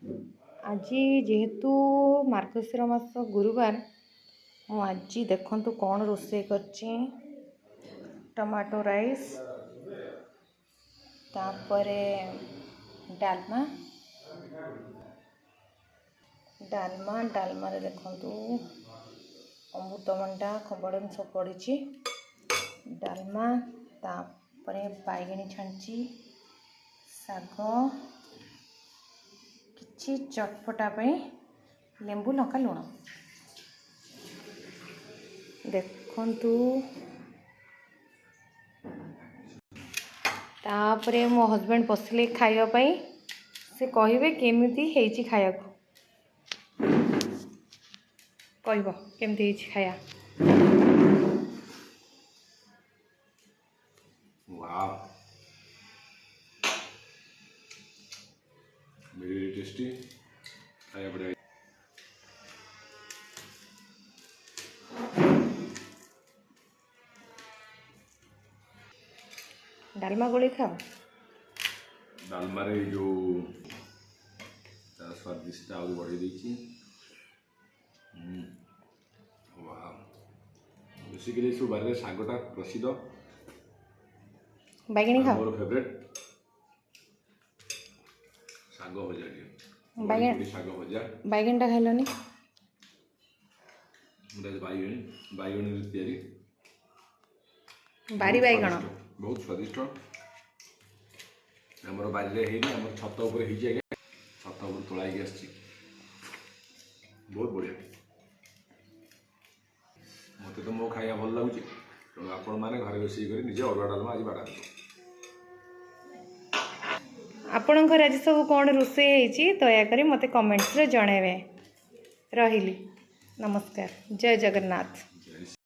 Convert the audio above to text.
आज जेहेतु मार्गशीर मास गुरुवार आज देखंतु कौन रोषे करची। टमाटो राइस तापरे डालमा डालमा डालमा रे देखंतु अमृतभंडा खबड़ सब पड़ी डालमा तापरे बैगणी छांची साग किछि चटपटा पे लेंबू लंका लुण देखंतु तापरे मो हस्बैंड बसले खाइबा पई से कहिबे केमिति हेची खाया को कहबो केमिति हेची खाया। वाह very tasty खाया बढ़िया। डालमा गोली खाओ डालमा रे जो स्वादिष्ट आउरी बढ़े देछि। वाह बेसिकली सु बारे सागटा प्रसिद्ध बैगणी खाओ मोर फेवरेट साग भजा टे बैगन साग भजा बैगनटा खाइलनी बैगण तैयारी बारी बैगण बहुत स्वादिष्ट आमर बारी हम छत उपर छत उपर तोलाई आस बहुत बढ़िया मत तो मो खाया भल लगुच तेणु आपण मैंने घर रोषे कर निजे अरुआ डालमा आज बाड़ा आपण घर आज सब कौन रोषे होती दयाकोरी मते कमेंट्स रे जणेबे। रहिली नमस्कार जय जगन्नाथ।